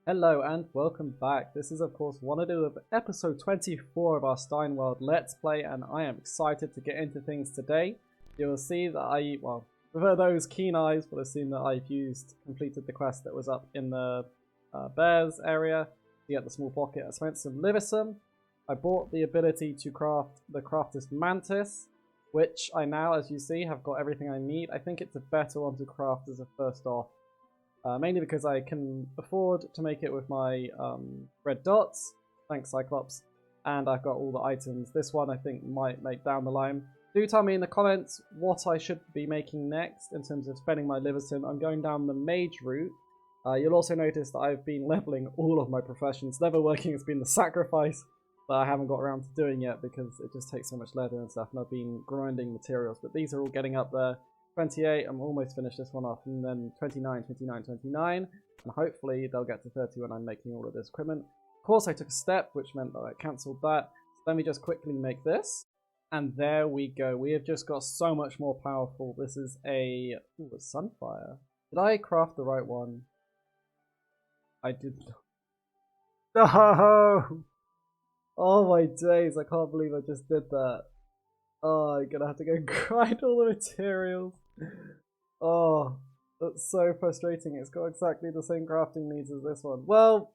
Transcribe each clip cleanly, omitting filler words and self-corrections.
Hello and welcome back. This is of course Wanado of episode 24 of our Stein World Let's Play, and I am excited to get into things today. You will see that for those keen eyes will have seen that I've completed the quest that was up in the bears area to get the small pocket. I spent some liversome. I bought the ability to craft the crafter's mantis, which I now, as you see, have got everything I need. I think it's a better one to craft as a first off. Mainly because I can afford to make it with my red dots, thanks Cyclops, and I've got all the items. This one I think might make down the line. Do tell me in the comments what I should be making next in terms of spending my liversome. I'm going down the mage route. You'll also notice that I've been leveling all of my professions. Never working has been the sacrifice, but I haven't got around to doing yet because it just takes so much leather and stuff, and I've been grinding materials, but these are all getting up there. 28, I'm almost finished this one off, and then 29, 29, 29, and hopefully they'll get to 30 when I'm making all of this equipment. Of course I took a step, which meant that I cancelled that, so let me just quickly make this, and there we go. We have just got so much more powerful. This is a sunfire. Did I craft the right one? I did not. No! Oh my days, I can't believe I just did that. Oh, I'm gonna have to go grind all the materials. Oh, that's so frustrating. It's got exactly the same crafting needs as this one. Well,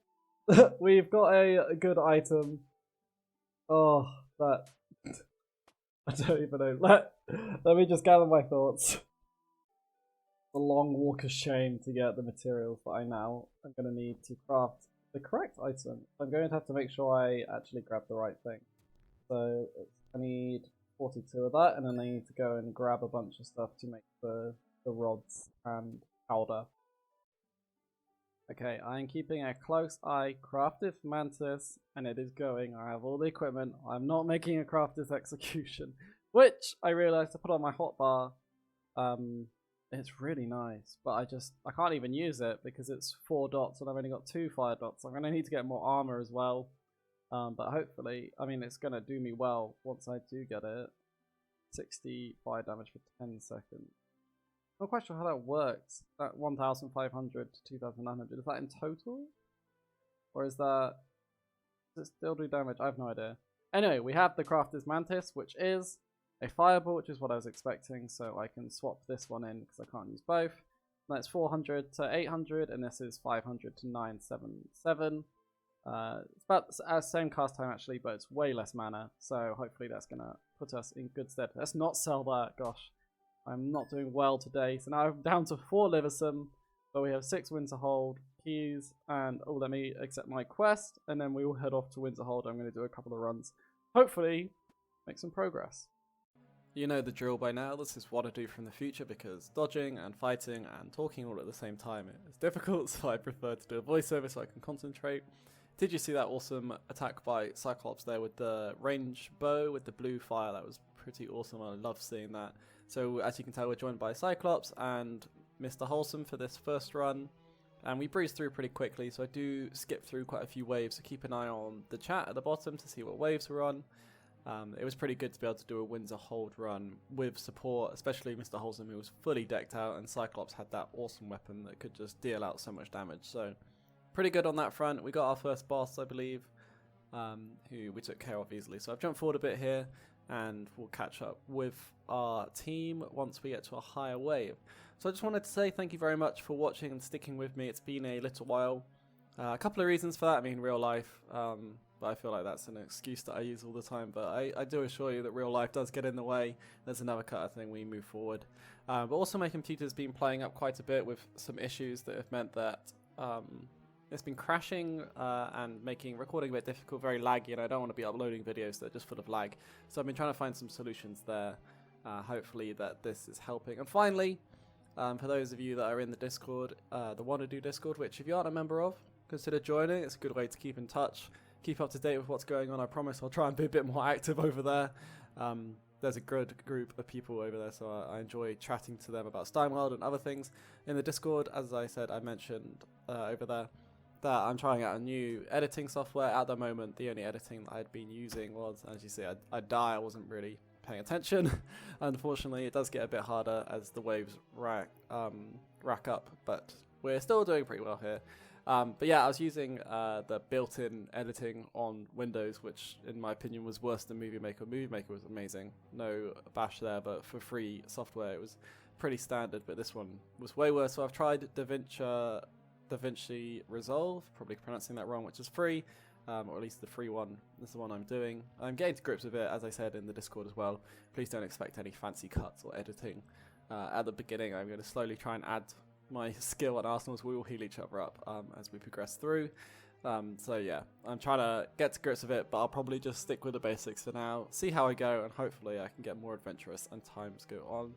we've got a good item. Oh, that... I don't even know. Let me just gather my thoughts. A long walk of shame to get the materials that I now am going to need to craft the correct item. I'm going to have to make sure I actually grab the right thing. So I need 42 of that, and then I need to go and grab a bunch of stuff to make the rods and powder. Okay, I am keeping a close eye. Crafted mantis, and it is going. I have all the equipment. I'm not making a crafted execution, which I realized to put on my hotbar. It's really nice, but I can't even use it because it's 4 dots and I've only got 2 fire dots. I'm going to need to get more armor as well. But hopefully, I mean, it's going to do me well once I do get it. 60 fire damage for 10 seconds. I'm not quite sure how that works. That 1,500 to 2,900. Is that in total? Or is that... Does it still do damage? I have no idea. Anyway, we have the Crafter's Mantis, which is a fireball, which is what I was expecting. So I can swap this one in because I can't use both. That's 400 to 800, and this is 500 to 977. It's about the same cast time actually, but it's way less mana, so hopefully that's gonna put us in good stead. Let's not sell that. Gosh, I'm not doing well today. So now I'm down to 4 liversome, but we have 6 Windsor Hold keys, and let me accept my quest, and then we will head off to Windsor Hold. I'm going to do a couple of runs, hopefully make some progress. You know the drill by now. This is what I do from the future because dodging and fighting and talking all at the same time is difficult, so I prefer to do a voiceover so I can concentrate. Did you see that awesome attack by Cyclops there with the range bow with the blue fire? That was pretty awesome. I love seeing that. So as you can tell, we're joined by Cyclops and Mr. Wholesome for this first run. And we breezed through pretty quickly, so I do skip through quite a few waves. So keep an eye on the chat at the bottom to see what waves we're on. It was pretty good to be able to do a Windsor Hold run with support, especially Mr. Wholesome, who was fully decked out, and Cyclops had that awesome weapon that could just deal out so much damage. So pretty good on that front. We got our first boss, I believe, who we took care of easily. So I've jumped forward a bit here, and we'll catch up with our team once we get to a higher wave. So I just wanted to say thank you very much for watching and sticking with me. It's been a little while. A couple of reasons for that. I mean, real life, but I feel like that's an excuse that I use all the time. But I do assure you that real life does get in the way. There's another cut, I think, we move forward. But also my computer's been playing up quite a bit with some issues that have meant that it's been crashing and making recording a bit difficult, very laggy, and I don't want to be uploading videos that are just full of lag. So I've been trying to find some solutions there. Hopefully that this is helping. And finally, for those of you that are in the Discord, the Wanado Discord, which if you aren't a member of, consider joining. It's a good way to keep in touch, keep up to date with what's going on. I promise I'll try and be a bit more active over there. There's a good group of people over there, so I enjoy chatting to them about Stein World and other things. In the Discord, as I said, I mentioned over there that I'm trying out a new editing software. At the moment, the only editing that I'd been using was, as you see, I'd die. I wasn't really paying attention. Unfortunately, it does get a bit harder as the waves rack up, but we're still doing pretty well here. But yeah, I was using the built-in editing on Windows, which in my opinion was worse than Movie Maker. Movie Maker was amazing, no bash there, but for free software it was pretty standard, but this one was way worse. So I've tried DaVinci Resolve, probably pronouncing that wrong, which is free, or at least the free one. This is the one I'm doing. I'm getting to grips with it, as I said in the Discord as well. Please don't expect any fancy cuts or editing. At the beginning, I'm going to slowly try and add my skill at Arsenal's. We will heal each other up as we progress through. So yeah, I'm trying to get to grips with it, but I'll probably just stick with the basics for now, see how I go, and hopefully I can get more adventurous and times go on.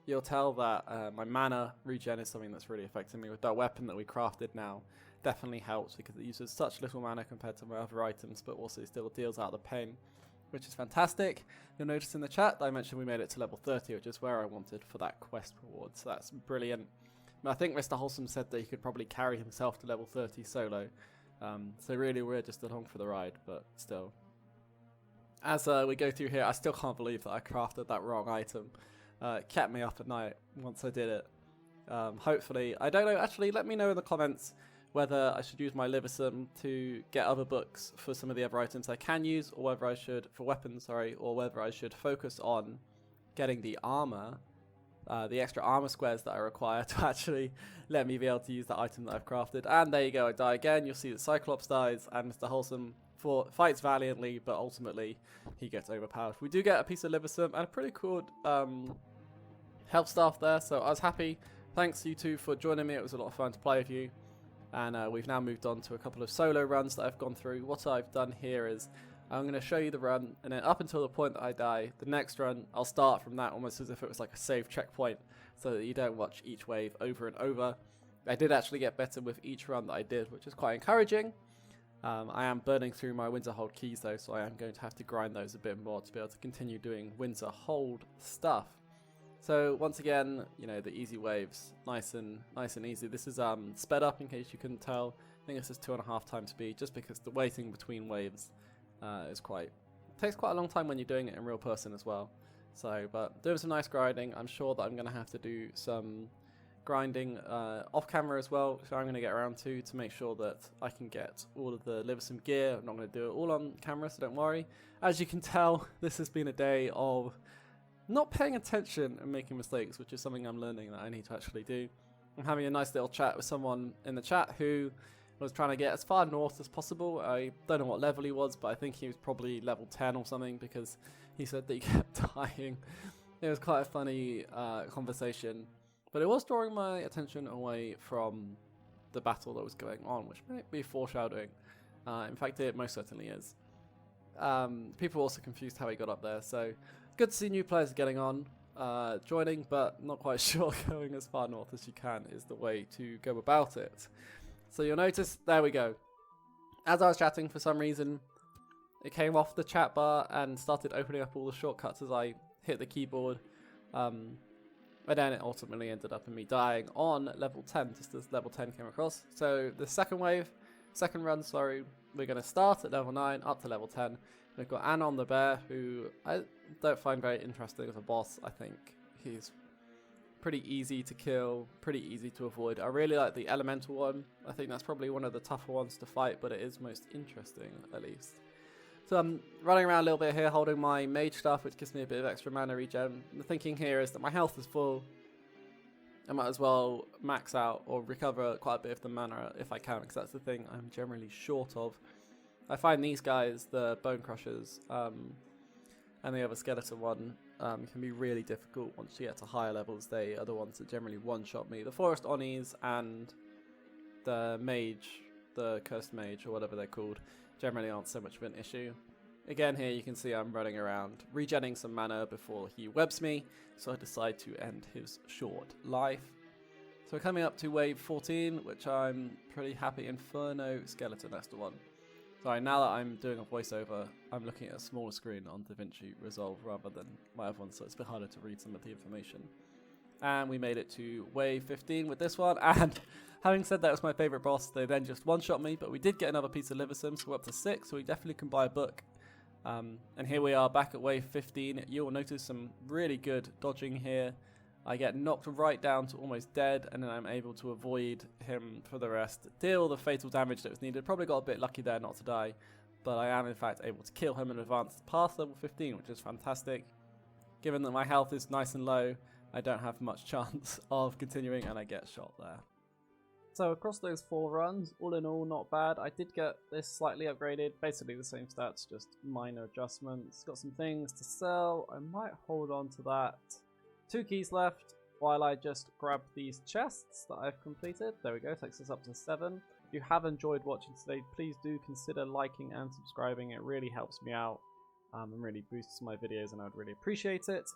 You'll tell that my mana regen is something that's really affecting me with that weapon that we crafted now. Definitely helps because it uses such little mana compared to my other items, but also still deals out the pain, which is fantastic. You'll notice in the chat that I mentioned we made it to level 30, which is where I wanted for that quest reward, so that's brilliant. I think Mr. Wholesome said that he could probably carry himself to level 30 solo, so really we're just along for the ride, but still. As we go through here, I still can't believe that I crafted that wrong item. It kept me up at night once I did it. Hopefully, I don't know, actually let me know in the comments whether I should use my Liversum to get other books for some of the other items I can use, or whether I should, for weapons, sorry, or whether I should focus on getting the armor, the extra armor squares that I require to actually let me be able to use the item that I've crafted. And there you go, I die again. You'll see that Cyclops dies, and Mr. Wholesome fights valiantly, but ultimately he gets overpowered. We do get a piece of Liversum and a pretty cool health staff there, so I was happy. Thanks you two for joining me, it was a lot of fun to play with you. And we've now moved on to a couple of solo runs that I've gone through. What I've done here is I'm going to show you the run, and then up until the point that I die, the next run, I'll start from that almost as if it was like a save checkpoint, so that you don't watch each wave over and over. I did actually get better with each run that I did, which is quite encouraging. I am burning through my Windsor Hold keys though, so I am going to have to grind those a bit more to be able to continue doing Windsor Hold stuff. So once again, you know, the easy waves, nice and easy. This is sped up in case you couldn't tell. I think this is 2.5 times speed, just because the waiting between waves takes quite a long time when you're doing it in real person as well. So, but doing some nice grinding. I'm sure that I'm going to have to do some grinding off camera as well, so I'm going to get around to make sure that I can get all of the Liversum gear. I'm not going to do it all on camera, so don't worry. As you can tell, this has been a day of not paying attention and making mistakes, which is something I'm learning that I need to actually do. I'm having a nice little chat with someone in the chat who was trying to get as far north as possible. I don't know what level he was, but I think he was probably level 10 or something, because he said that he kept dying. It was quite a funny conversation, but it was drawing my attention away from the battle that was going on, which might be foreshadowing. In fact, it most certainly is. People were also confused how he got up there, so good to see new players getting on, joining, but not quite sure going as far north as you can is the way to go about it. So you'll notice, there we go. As I was chatting, for some reason, it came off the chat bar and started opening up all the shortcuts as I hit the keyboard. But then it ultimately ended up in me dying on level 10, just as level 10 came across. So the second run, sorry, we're going to start at level 9 up to level 10. We've got Anon the Bear, who I don't find very interesting as a boss. I think he's pretty easy to kill, pretty easy to avoid. I really like the elemental one. I think that's probably one of the tougher ones to fight, but it is most interesting, at least. So I'm running around a little bit here, holding my mage stuff, which gives me a bit of extra mana regen. The thinking here is that my health is full. I might as well max out or recover quite a bit of the mana if I can, because that's the thing I'm generally short of. I find these guys, the Bone Crushers, and the other skeleton one, can be really difficult once you get to higher levels. They are the ones that generally one-shot me. The Forest Onis and the Mage, the Cursed Mage, or whatever they're called, generally aren't so much of an issue. Again, here you can see I'm running around, regenning some mana before he webs me, so I decide to end his short life. So we're coming up to wave 14, which I'm pretty happy. Inferno Skeleton, that's the one. Sorry, now that I'm doing a voiceover, I'm looking at a smaller screen on DaVinci Resolve rather than my other one, so it's a bit harder to read some of the information. And we made it to wave 15 with this one, and having said that was my favourite boss, they then just one-shot me, but we did get another piece of Liversum, so we're up to 6, so we definitely can buy a book. And here we are back at wave 15. You'll notice some really good dodging here. I get knocked right down to almost dead, and then I'm able to avoid him for the rest. Deal the fatal damage that was needed. Probably got a bit lucky there not to die, but I am in fact able to kill him and advance past level 15, which is fantastic. Given that my health is nice and low, I don't have much chance of continuing, and I get shot there. So across those 4 runs, all in all, not bad. I did get this slightly upgraded, basically the same stats, just minor adjustments. Got some things to sell. I might hold on to that. 2 keys left while I just grab these chests that I've completed. There we go, takes us up to 7. If you have enjoyed watching today, please do consider liking and subscribing. It really helps me out and really boosts my videos, and I'd really appreciate it.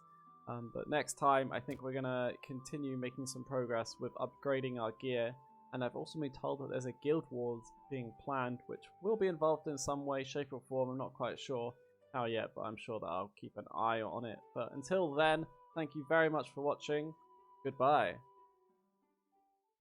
But next time, I think we're going to continue making some progress with upgrading our gear. And I've also been told that there's a guild wars being planned, which will be involved in some way, shape or form. I'm not quite sure how yet, but I'm sure that I'll keep an eye on it. But until then, thank you very much for watching. Goodbye.